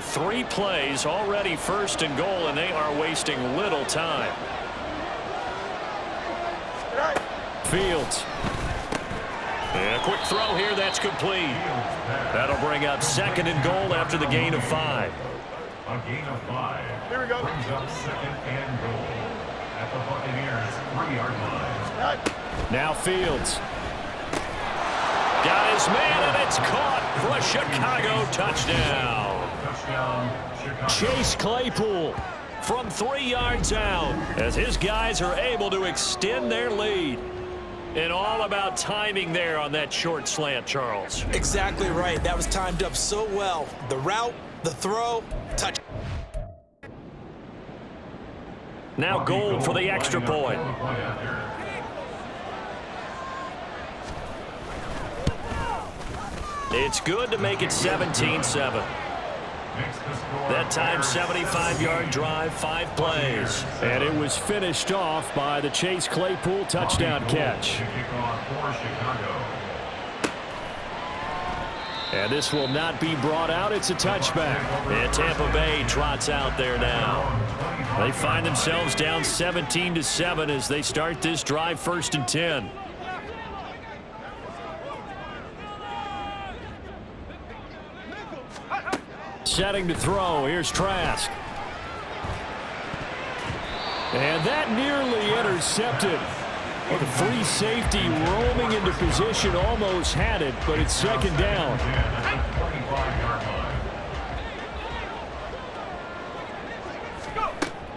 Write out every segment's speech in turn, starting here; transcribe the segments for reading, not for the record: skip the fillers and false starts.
3 plays already, 1st and goal, and they are wasting little time. Fields. And a quick throw here, that's complete. That'll bring up 2nd and goal after the gain of 5. A gain of 5. Here we go. Brings up 2nd and goal at the Buccaneers 3-yard line. Now Fields. Got his man, and it's caught for a Chicago touchdown. Chase Claypool from 3 yards out as his guys are able to extend their lead. And all about timing there on that short slant, Charles. Exactly right. That was timed up so well. The route, the throw, touch. Now Gold for the extra point. It's good to make it 17-7. That time, 75-yard drive, 5 plays. And it was finished off by the Chase Claypool touchdown catch. And this will not be brought out. It's a touchback. And Tampa Bay trots out there now. They find themselves down 17-7 as they start this drive, 1st and 10. Setting to throw. Here's Trask. And that nearly intercepted. Well, the free safety roaming into position almost had it, but it's 2nd down.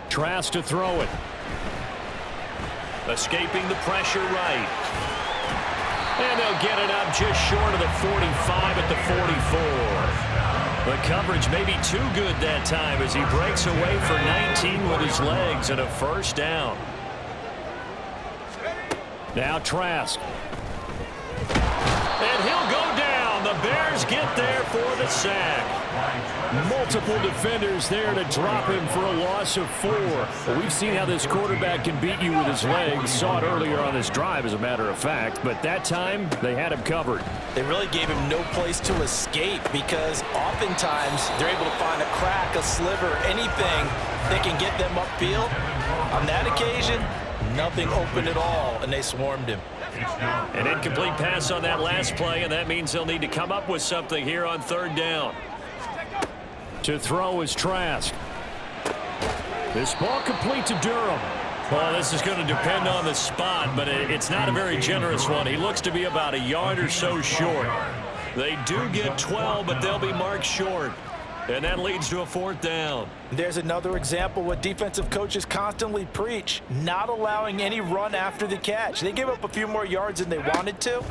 Trask to throw it. Escaping the pressure right. And they'll get it up just short of the 45 at the 44. The coverage may be too good that time as he breaks away for 19 with his legs and a 1st down. Now Trask. And he'll go down. The Bears get there for the sack. Multiple defenders there to drop him for a loss of 4. Well, we've seen how this quarterback can beat you with his legs. Saw it earlier on this drive, as a matter of fact. But that time, they had him covered. They really gave him no place to escape because oftentimes they're able to find a crack, a sliver, anything that can get them upfield. On that occasion, nothing open at all, and they swarmed him. An incomplete pass on that last play, and that means they'll need to come up with something here on 3rd down. To throw is Trask. This ball complete to Durham. Well, this is going to depend on the spot, but it's not a very generous one. He looks to be about a yard or so short. They do get 12, but they'll be marked short. And that leads to a 4th down. There's another example what defensive coaches constantly preach, not allowing any run after the catch. They gave up a few more yards than they wanted to,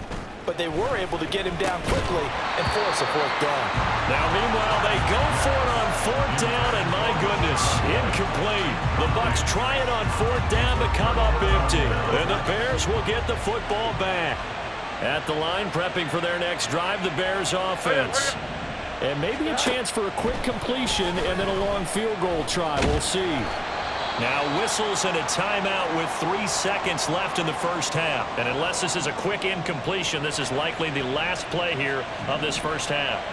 but they were able to get him down quickly and force a 4th down. Now, meanwhile, they go for it on 4th down, and my goodness, incomplete. The Bucs try it on 4th down to come up empty. And the Bears will get the football back. At the line, prepping for their next drive, the Bears offense. And maybe a chance for a quick completion and then a long field goal try. We'll see. Now whistles and a timeout with 3 seconds left in the 1st half. And unless this is a quick incompletion, this is likely the last play here of this 1st half.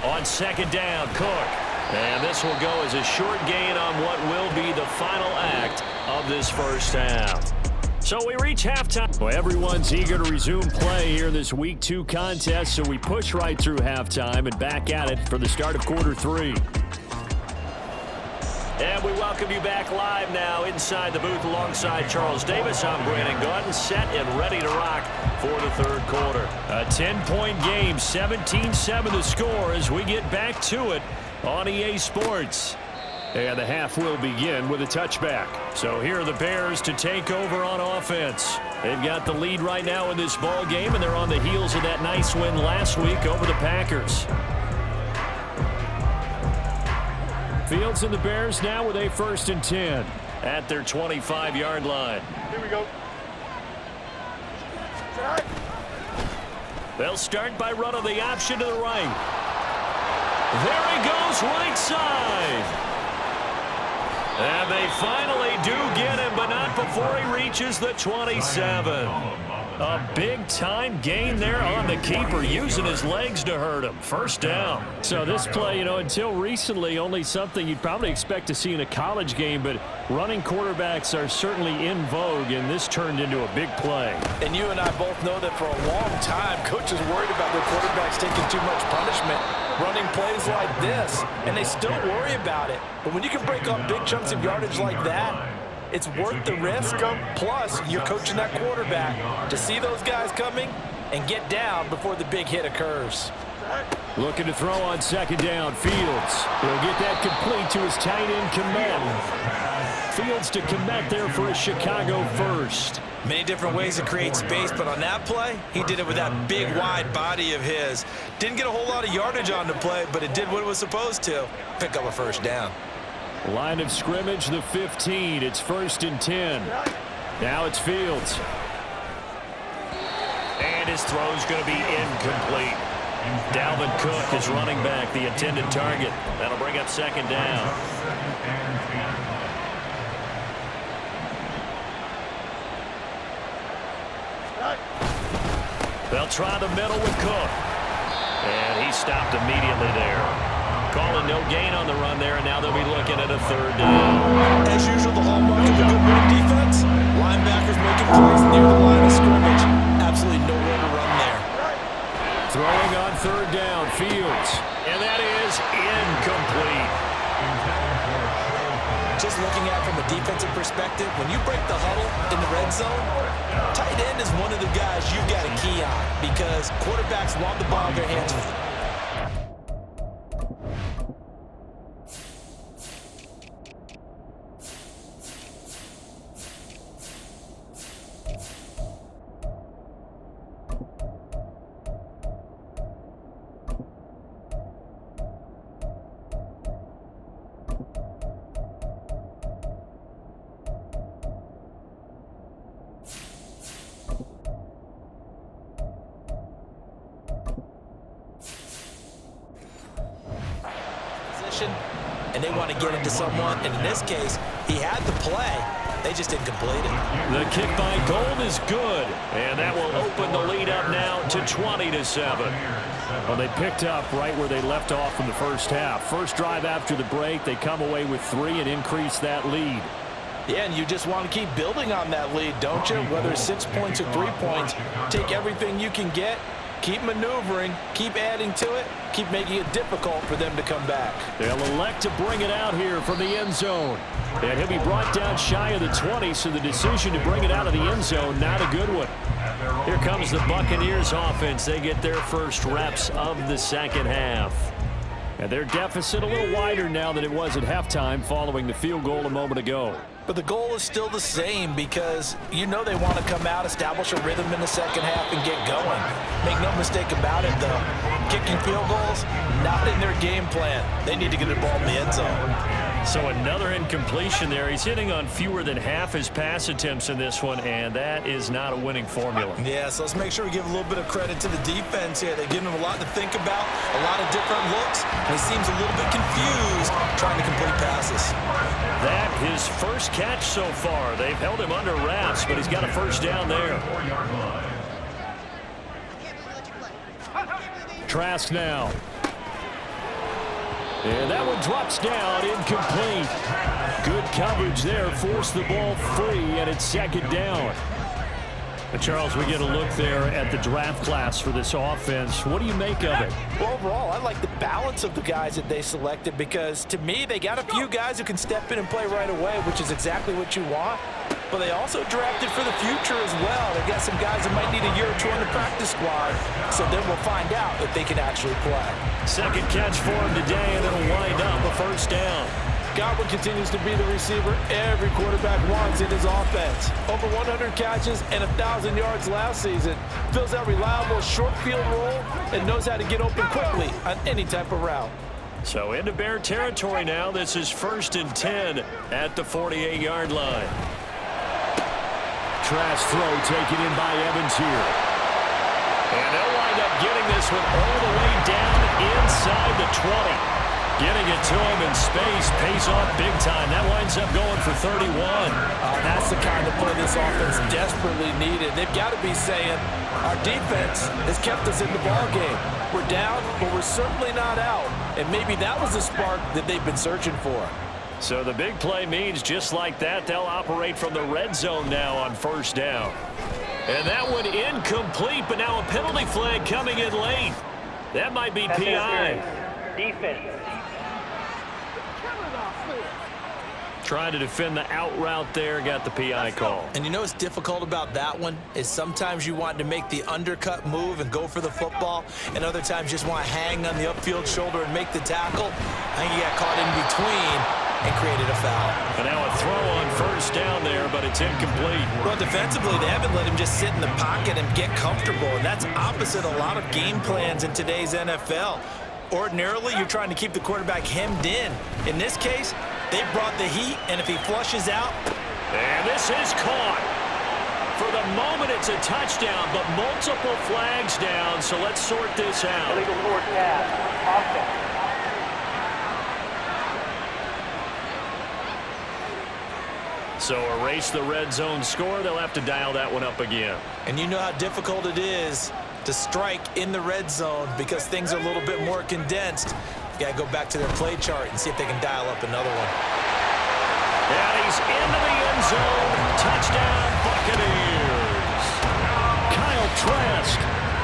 On 2nd down, Cook. And this will go as a short gain on what will be the final act of this 1st half. So we reach halftime. Well, everyone's eager to resume play here in this Week 2 contest, so we push right through halftime and back at it for the start of quarter 3. And we welcome you back live now inside the booth alongside Charles Davis. I'm Brandon Gaudin, set and ready to rock for the 3rd quarter. A 10-point game, 17-7 the score as we get back to it on EA Sports. And the half will begin with a touchback. So here are the Bears to take over on offense. They've got the lead right now in this ball game, and they're on the heels of that nice win last week over the Packers. Fields and the Bears now with a 1st and 10 at their 25-yard line. Here we go. They'll start by running the option to the right. There he goes, right side. And they finally do get him, but not before he reaches the 27. A big-time gain there on the keeper, using his legs to hurt him. First down. So this play, until recently, only something you'd probably expect to see in a college game, but running quarterbacks are certainly in vogue, and this turned into a big play. And you and I both know that for a long time, coaches worried about their quarterbacks taking too much punishment, running plays like this, and they still worry about it. But when you can break up big chunks of yardage like that, it's worth the risk. Plus, you're coaching that quarterback to see those guys coming and get down before the big hit occurs. Looking to throw on second down. Fields. He'll get that complete to his tight end, Komet. Fields to Komet there for a Chicago first. Many different ways to create space, but on that play, he did it with that big, wide body of his. Didn't get a whole lot of yardage on the play, but it did what it was supposed to. Pick up a first down. Line of scrimmage, the 15. It's 1st and 10. Now it's Fields. And his throw's going to be incomplete. Dalvin Cook is running back, the intended target. That'll bring up second down. They'll try the middle with Cook. And he stopped immediately there. Calling no gain on the run there, and now they'll be looking at a third down. As usual, the hallmark of a good run defense, linebackers making plays near the line of scrimmage. Absolutely nowhere to run there. Throwing on third down, Fields. And that is incomplete. Just looking at it from a defensive perspective, when you break the huddle in the red zone, tight end is one of the guys you've got to key on because quarterbacks want the ball in their hands. And they want to get into someone, and in this case, he had the play. They just didn't complete it. The kick by Gold is good, and that will open the lead up now to 20-7. Well, they picked up right where they left off in the first half. First drive after the break, they come away with 3 and increase that lead. Yeah, and you just want to keep building on that lead, don't you? Whether it's 6 points or 3 points, take everything you can get. Keep maneuvering, keep adding to it, keep making it difficult for them to come back. They'll elect to bring it out here from the end zone. And he'll be brought down shy of the 20, so the decision to bring it out of the end zone, not a good one. Here comes the Buccaneers offense. They get their first reps of the second half. And their deficit a little wider now than it was at halftime following the field goal a moment ago. But the goal is still the same because you know they want to come out, establish a rhythm in the second half, and get going. Make no mistake about it, though. Kicking field goals, not in their game plan. They need to get the ball in the end zone. So another incompletion there. He's hitting on fewer than half his pass attempts in this one, and that is not a winning formula. Yeah, so let's make sure we give a little bit of credit to the defense here. They're giving him a lot to think about, a lot of different looks, and he seems a little bit confused trying to complete passes. That his first catch so far. They've held him under wraps, but he's got a first down there. Trask now. And that one drops down, incomplete. Good coverage there, forced the ball free, and it's second down. But Charles, we get a look there at the draft class for this offense. What do you make of it? Well, overall, I like the balance of the guys that they selected because, to me, they got a few guys who can step in and play right away, which is exactly what you want. But they also drafted for the future as well. They've got some guys that might need a year or two on the practice squad, so then we'll find out if they can actually play. Second catch for him today, and it'll wind up a first down. Godwin continues to be the receiver every quarterback wants in his offense. Over 100 catches and 1,000 yards last season. Fills that reliable short field role and knows how to get open quickly on any type of route. So into Bear territory now. This is 1st and 10 at the 48-yard line. Trask throw taken in by Evans here. And they'll wind up getting this one all the way down inside the 20. Getting it to him in space pays off big time. That winds up going for 31. That's the kind of play this offense desperately needed. They've got to be saying, our defense has kept us in the ball game. We're down, but we're certainly not out. And maybe that was the spark that they've been searching for. So the big play means just like that, they'll operate from the red zone now on first down. And that one incomplete, but now a penalty flag coming in late. That might be PI. Defense. Trying to defend the out route there, got the PI call. And you know what's difficult about that one is sometimes you want to make the undercut move and go for the football, and other times you just want to hang on the upfield shoulder and make the tackle. I think he got caught in between and created a foul. And now a throw on first down there, but it's incomplete. Well, defensively, they haven't let him just sit in the pocket and get comfortable, and that's opposite a lot of game plans in today's NFL. Ordinarily, you're trying to keep the quarterback hemmed in. In this case, they brought the heat, and if he flushes out. And this is caught. For the moment, it's a touchdown, but multiple flags down, so let's sort this out. Illegal forward pass. Offense. So erase the red zone score. They'll have to dial that one up again. And you know how difficult it is to strike in the red zone because things are a little bit more condensed. You got to go back to their play chart and see if they can dial up another one. And he's into the end zone. Touchdown, Buccaneers. Kyle Trask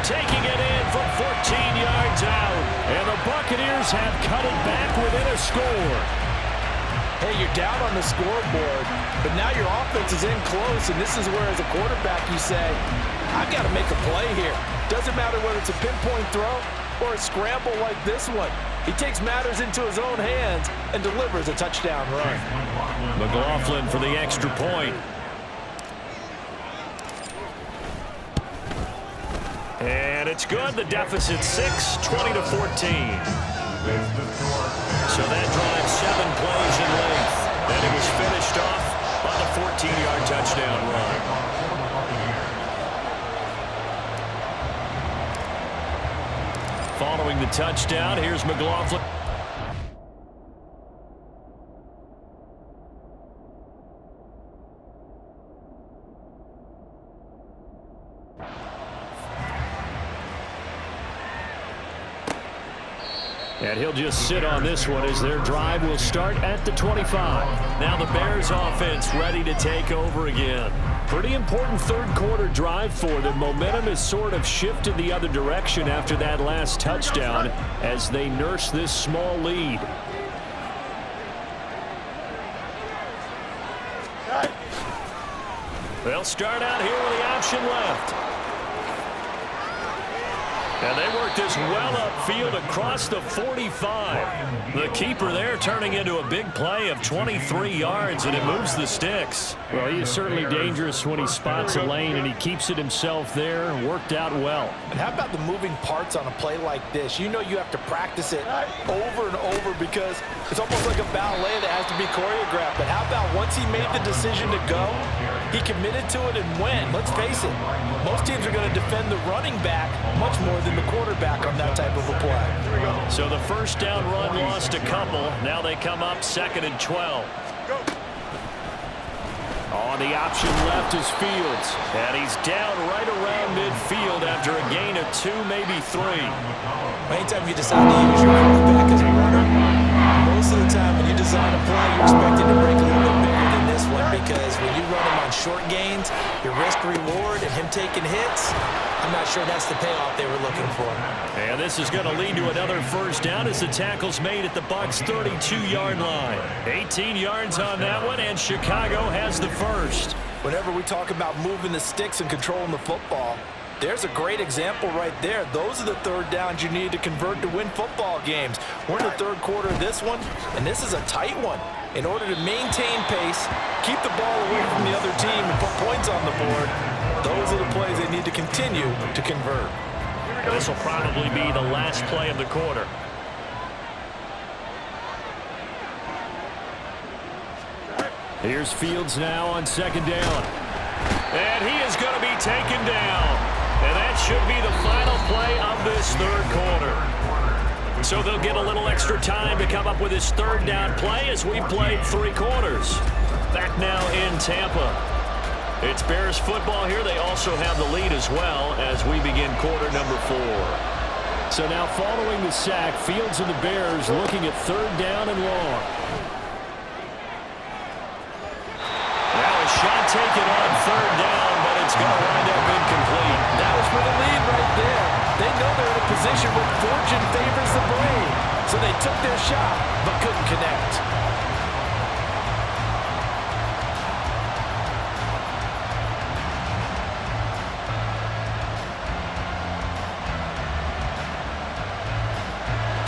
taking it in from 14 yards out. And the Buccaneers have cut it back within a score. Hey, you're down on the scoreboard, but now your offense is in close, and this is where, as a quarterback, you say, I've got to make a play here. Doesn't matter whether it's a pinpoint throw or a scramble like this one. He takes matters into his own hands and delivers a touchdown run. McLaughlin for the extra point. And it's good. The deficit 6, 20-14. So that drives 7 plays in length. And it was finished off by the 14-yard touchdown run. Following the touchdown, here's McLaughlin. And he'll just sit on this one as their drive will start at the 25. Now the Bears offense ready to take over again. Pretty important third quarter drive for them. Momentum has sort of shifted the other direction after that last touchdown as they nurse this small lead. They'll start out here with the option left. And they work this well upfield across the 45. The keeper there turning into a big play of 23 yards, and it moves the sticks. Well, he is certainly dangerous when he spots a lane, and he keeps it himself there. Worked out well. And how about the moving parts on a play like this? You know you have to practice it over and over because it's almost like a ballet that has to be choreographed. But how about once he made the decision to go, he committed to it and went. Let's face it, most teams are going to defend the running back much more than the quarterback on that type of a play. So the first down run lost a couple. Now they come up 2nd and 12. On the option left is Fields. And he's down right around midfield after a gain of 2, maybe 3. Anytime you decide to use your quarterback as a runner, most of the time when you design a play, you're expected to break a little bit bigger than this one because when you run him on short gains, your risk-reward and him taking hits, I'm not sure that's the payoff they were looking for. And this is going to lead to another first down as the tackle's made at the Bucs' 32-yard line. 18 yards on that one, and Chicago has the first. Whenever we talk about moving the sticks and controlling the football, there's a great example right there. Those are the third downs you need to convert to win football games. We're in the third quarter of this one, and this is a tight one. In order to maintain pace, keep the ball away from the other team, and put points on the board, those are the plays they need to continue to convert. This will probably be the last play of the quarter. Here's Fields now on 2nd down. And he is going to be taken down. And that should be the final play of this third quarter. So they'll get a little extra time to come up with his third down play as we played 3 quarters. Back now in Tampa. It's Bears football here. They also have the lead as well as we begin quarter number 4. So now following the sack, Fields and the Bears looking at third down and long. Now a shot taken on third down, but it's going to wind up incomplete. That was for the lead right there. They know they're in a position where fortune favors the brave. So they took their shot, but couldn't connect.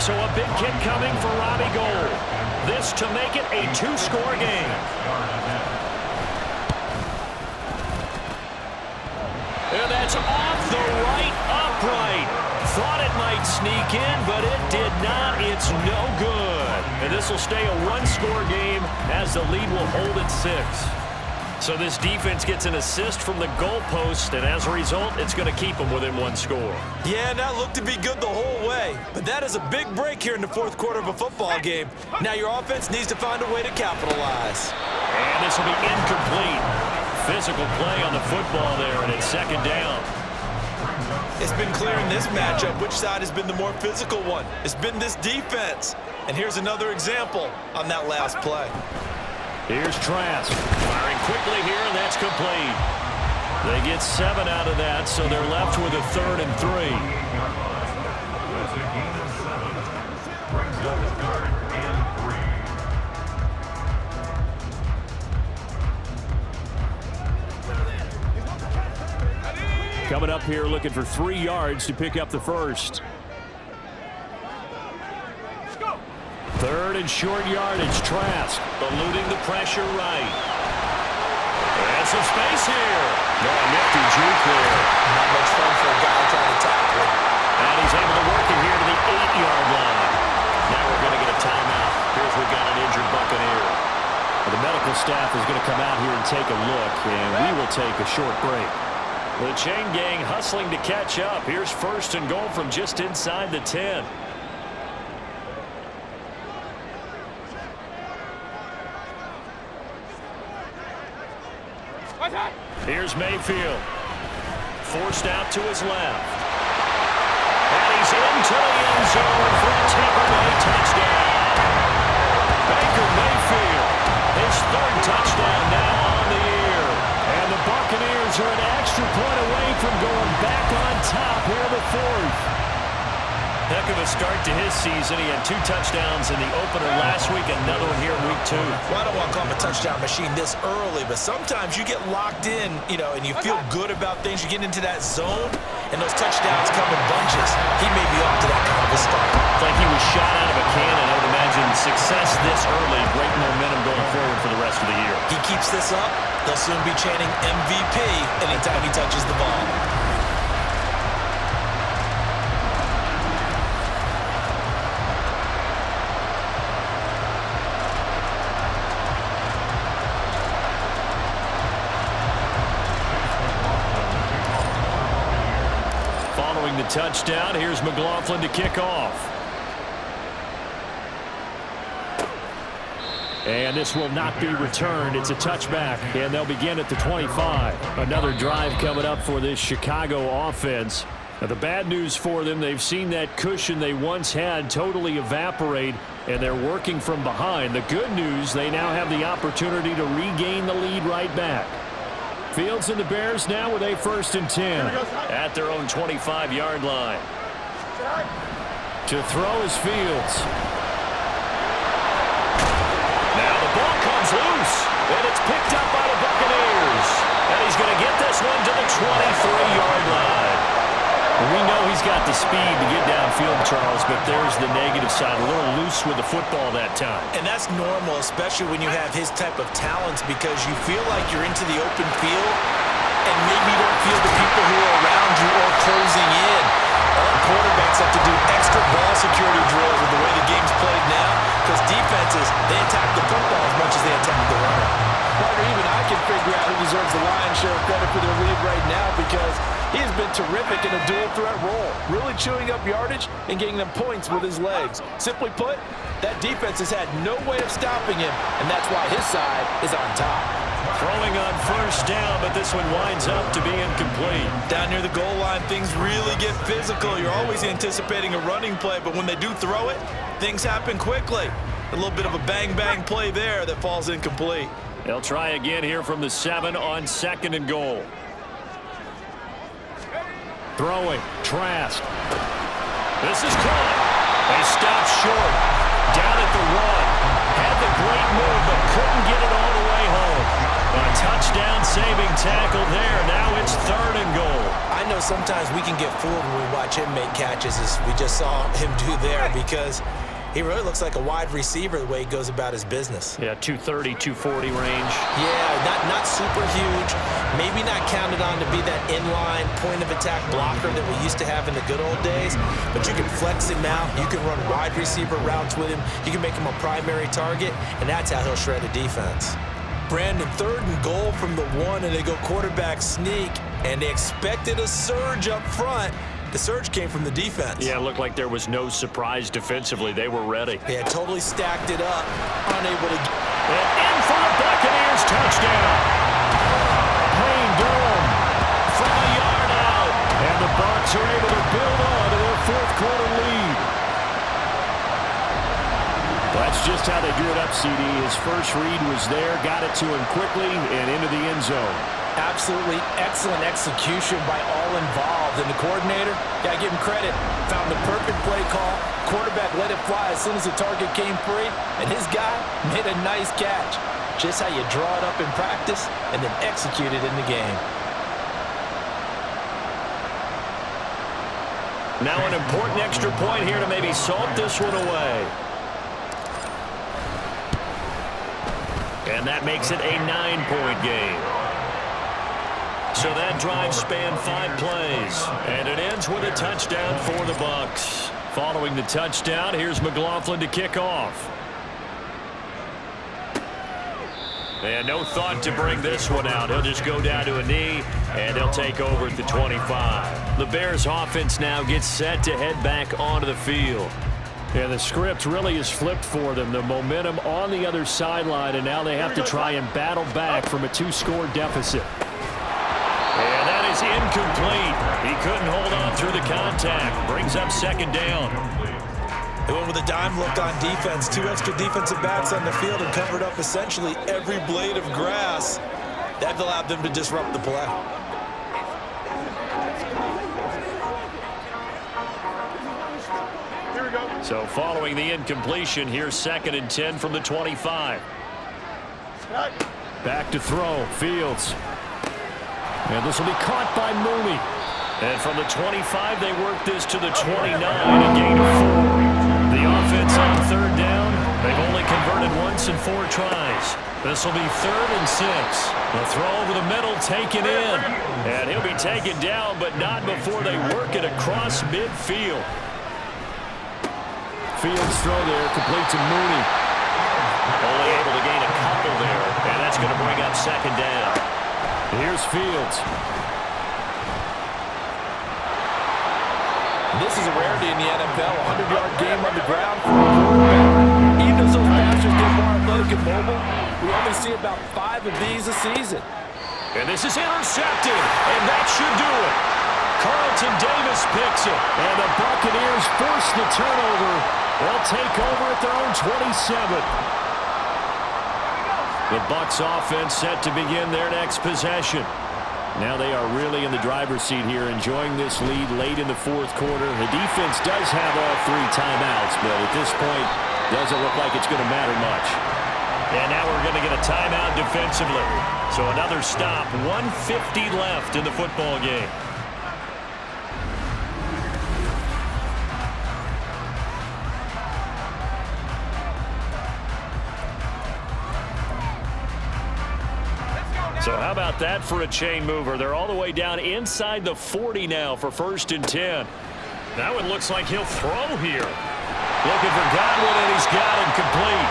So a big kick coming for Robbie Gould. This to make it a 2-score game. And that's off the right upright. Thought it might sneak in, but it did not. It's no good. And this will stay a 1-score game as the lead will hold at 6. So this defense gets an assist from the goalpost, and as a result, it's going to keep them within 1 score. Yeah, and that looked to be good the whole way. But that is a big break here in the 4th quarter of a football game. Now your offense needs to find a way to capitalize. And this will be incomplete. Physical play on the football there, and it's 2nd down. It's been clear in this matchup which side has been the more physical one. It's been this defense. And here's another example on that last play. Here's Trask. Firing quickly here, and that's complete. They get 7 out of that, so they're left with a 3rd and 3. That's a gain of 7. Brings up 3rd and 3. Coming up here looking for 3 yards to pick up the first. 3rd and short yardage. Trask eluding the pressure right. There's some space here. No, nifty juke there. Not much fun for a guy trying to tackle him. And he's able to work it here to the 8-yard line. Now we're going to get a timeout. Here's we got an injured Buccaneer. The medical staff is going to come out here and take a look, and we will take a short break. The chain gang hustling to catch up. Here's 1st and goal from just inside the 10. Here's Mayfield. Forced out to his left. And he's into the end zone for a Tampa Bay touchdown. Baker Mayfield, his 3rd touchdown now on the year. And the Buccaneers are an extra point away from going back on top here in the 4th. Heck of a start to his season. He had 2 touchdowns in the opener last week, another one here in week 2. Well, I don't want to call him a touchdown machine this early, but sometimes you get locked in, and you feel good about things. You get into that zone, and those touchdowns come in bunches. He may be off to that kind of a start. It's like he was shot out of a cannon. I would imagine success this early, great momentum going forward for the rest of the year. He keeps this up, they'll soon be chanting MVP anytime he touches the ball. The touchdown. Here's McLaughlin to kick off. And this will not be returned. It's a touchback, and they'll begin at the 25. Another drive coming up for this Chicago offense. Now, the bad news for them, they've seen that cushion they once had totally evaporate, and they're working from behind. The good news, they now have the opportunity to regain the lead right back. Fields and the Bears now with a 1st and 10 at their own 25-yard line. To throw is Fields. Now the ball comes loose, and it's picked up by the Buccaneers. And he's going to get this one to the 23-yard line. We know he's got the speed to get downfield, Charles, but there's the negative side. A little loose with the football that time. And that's normal, especially when you have his type of talents, because you feel like you're into the open field and maybe you don't feel the people who are around you or closing in. All quarterbacks have to do extra ball security drills with the way the game's played now, because defenses, they attack the football as much as they attack the runner. Partner, even I can figure out who deserves the lion's share of credit for their lead right now, because He has been terrific in a dual threat role, really chewing up yardage and getting them points with his legs. Simply put, that defense has had no way of stopping him, and that's why his side is on top. Throwing on first down, but this one winds up to be incomplete. Down near the goal line, things really get physical. You're always anticipating a running play, but when they do throw it, things happen quickly. A little bit of a bang-bang play there that falls incomplete. They'll try again here from the 7 on 2nd and goal. Throwing, Trask. This is caught. They stop short. Down at the 1. Had the great move, but couldn't get it all the way home. A touchdown-saving tackle there. Now it's 3rd and goal. I know sometimes we can get fooled when we watch him make catches, as we just saw him do there, because he really looks like a wide receiver the way he goes about his business. Yeah, 230, 240 range. Yeah, not super huge. Maybe not counted on to be that inline point-of-attack blocker that we used to have in the good old days. But you can flex him out. You can run wide receiver routes with him. You can make him a primary target, and that's how he'll shred a defense. Brandon, 3rd and goal from the 1, and they go quarterback sneak, and they expected a surge up front. The surge came from the defense. Yeah, it looked like there was no surprise defensively. They were ready. Yeah, totally stacked it up, unable to get... And in for the Buccaneers, touchdown. Payne Durham from a yard out. And the Bucs are able to build on to their 4th quarter lead. That's just how they drew it up, CD. His first read was there, got it to him quickly, and into the end zone. Absolutely excellent execution by all involved. And the coordinator, got to give him credit, found the perfect play call. Quarterback let it fly as soon as the target came free, and his guy made a nice catch. Just how you draw it up in practice and then execute it in the game. Now an important extra point here to maybe salt this one away. And that makes it a 9-point game. So that drive spanned 5 plays, and it ends with a touchdown for the Bucs. Following the touchdown, here's McLaughlin to kick off. And no thought to bring this one out. He'll just go down to a knee, and he'll take over at the 25. The Bears offense now gets set to head back onto the field. And the script really is flipped for them. The momentum on the other sideline, and now they have to try and battle back from a 2-score deficit. And that is incomplete. He couldn't hold on through the contact. Brings up 2nd down. They went with a dime look on defense. 2 extra defensive backs on the field and covered up essentially every blade of grass. That allowed them to disrupt the play. So following the incompletion, here's 2nd and 10 from the 25. Back to throw, Fields. And this will be caught by Mooney. And from the 25, they work this to the 29, a gain of 4. The offense on 3rd down, they've only converted once in 4 tries. This will be 3rd and 6. The throw over the middle taken in. And he'll be taken down, but not before they work it across midfield. Fields throw there, complete to Mooney. Only able to gain a couple there, and that's going to bring up 2nd down. Here's Fields. This is a rarity in the NFL, a 100-yard game on the ground for a quarterback. Even as those passers get more athletic and mobile, we only see about 5 of these a season. And this is intercepted, and that should do it. Carlton Davis picks it, and the Buccaneers force the turnover. They'll take over at their own 27. The Bucs offense set to begin their next possession. Now they are really in the driver's seat here, enjoying this lead late in the 4th quarter. The defense does have all 3 timeouts, but at this point, doesn't look like it's going to matter much. And now we're going to get a timeout defensively. So another stop, 1:50 left in the football game. So how about that for a chain mover? They're all the way down inside the 40 now for 1st and 10. That one looks like he'll throw here. Looking for Godwin, and he's got him complete.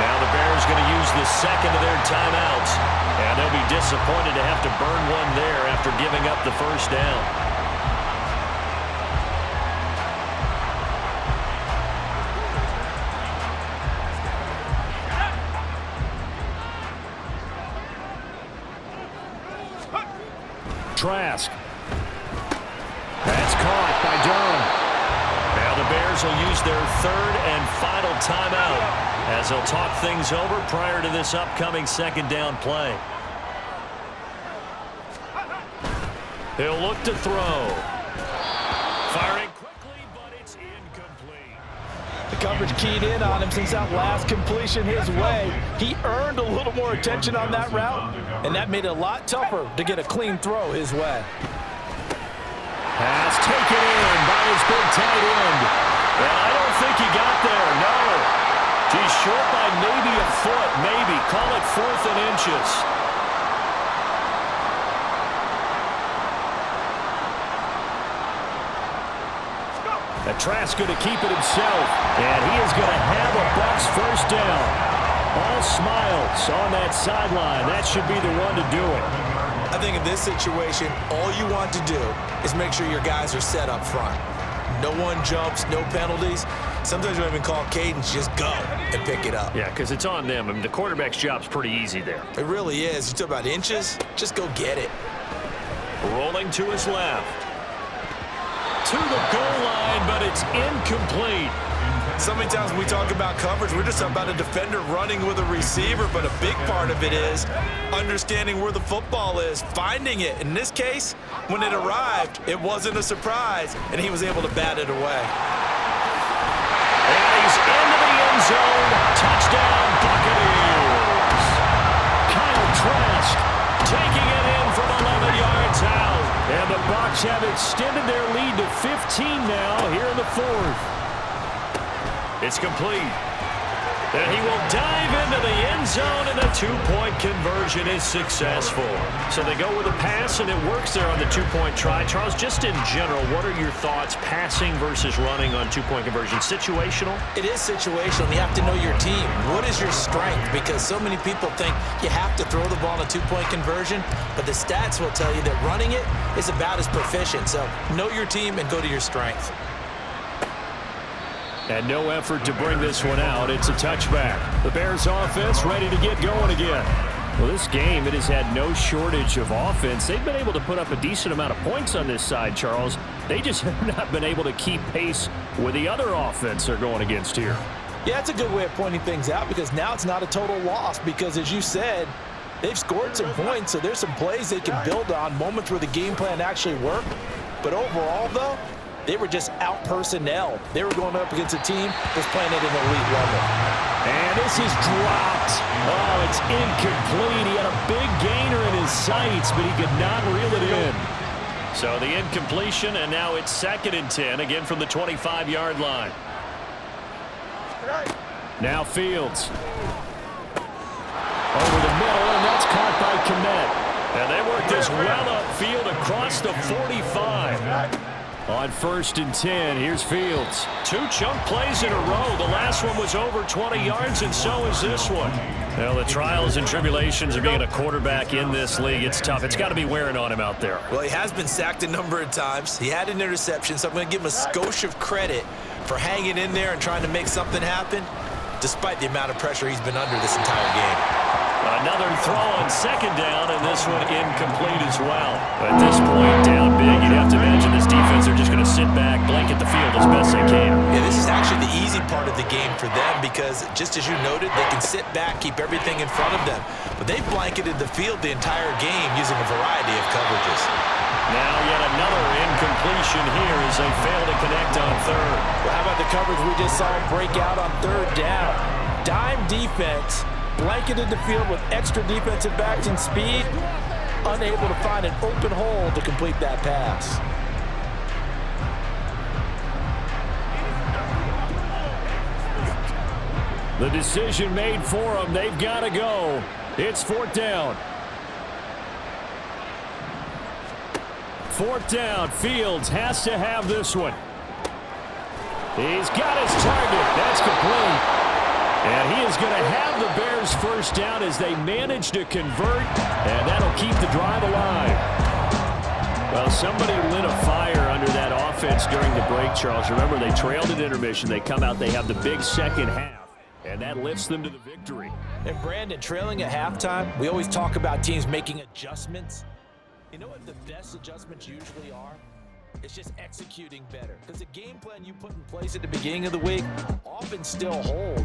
Now the Bears going to use the second of their timeouts. And they'll be disappointed to have to burn one there after giving up the first down. Trask. That's caught by Durham. Now the Bears will use their third and final timeout as they'll talk things over prior to this upcoming second down play. He'll look to throw. Firing quickly, but it's incomplete. The coverage keyed in on him since that last completion his way. He earned a little more attention on that route, and that made it a lot tougher to get a clean throw his way. Pass taken in by his big tight end. And I don't think he got there, no. He's short by maybe a foot, maybe. Call it 4th and inches. Trask going to keep it himself, and he is going to have a Bucs first down. All smiles on that sideline. That should be the one to do it. I think in this situation, all you want to do is make sure your guys are set up front. No one jumps, no penalties. Sometimes we don't even call cadence, just go and pick it up. Yeah, because it's on them. I mean, the quarterback's job's pretty easy there. It really is. You talk about inches, just go get it. Rolling to his left. To the goal line, but it's incomplete. So many times when we talk about coverage, we're just talking about a defender running with a receiver, but a big part of it is understanding where the football is, finding it. In this case, when it arrived, it wasn't a surprise, and he was able to bat it away. And he's into the end zone. Touchdown, Buccaneers. Kyle Trask taking it in from 11 yards out. And the Bucs have extended their lead to 15 now here in the 4th. It's complete. And he will dive into the end zone, and the 2-point conversion is successful. So they go with a pass, and it works there on the 2-point try. Charles, just in general, what are your thoughts passing versus running on 2-point conversion? Situational? It is situational. You have to know your team. What is your strength? Because so many people think you have to throw the ball on a 2-point conversion, but the stats will tell you that running it is about as proficient. So know your team and go to your strength. And no effort to bring this one out. It's a touchback. The Bears offense ready to get going again. Well, this game, it has had no shortage of offense. They've been able to put up a decent amount of points on this side, Charles. They just have not been able to keep pace with the other offense they're going against here. Yeah, that's a good way of pointing things out because now it's not a total loss because, as you said, they've scored some points, so there's some plays they can build on, moments where the game plan actually worked. But overall, though, they were just out-personnel. They were going up against a team that was playing at an elite level. And this is dropped. Oh, it's incomplete. He had a big gainer in his sights, but he could not reel it in. So the incompletion, and now it's 2nd and 10, again from the 25-yard line. Now Fields. Over the middle, and that's caught by Kmet. And they work this well upfield across the 45. On 1st and 10, here's Fields. 2 chunk plays in a row. The last one was over 20 yards, and so is this one. Well, the trials and tribulations of being a quarterback in this league, it's tough. It's got to be wearing on him out there. Well, he has been sacked a number of times. He had an interception, so I'm going to give him a skosh of credit for hanging in there and trying to make something happen, despite the amount of pressure he's been under this entire game. Another throw on 2nd down, and this one incomplete as well. At this point, down big, you'd have to imagine this defense are just going to sit back, blanket the field as best they can. Yeah, this is actually the easy part of the game for them because, just as you noted, they can sit back, keep everything in front of them. But they've blanketed the field the entire game using a variety of coverages. Now yet another incompletion here as they fail to connect on 3rd. Well, how about the coverage we just saw break out on 3rd down? Dime defense. Blanketed the field with extra defensive backs and speed, unable to find an open hole to complete that pass. The decision made for them. They've got to go. It's 4th down. 4th down. Fields has to have this one. He's got his target. That's complete. And he is going to have the Bears first down as they manage to convert, and that'll keep the drive alive. Well, somebody lit a fire under that offense during the break, Charles. Remember, they trailed at intermission. They come out, they have the big second half, and that lifts them to the victory. And Brandon, trailing at halftime, we always talk about teams making adjustments. You know what the best adjustments usually are? It's just executing better. Because the game plan you put in place at the beginning of the week often still holds.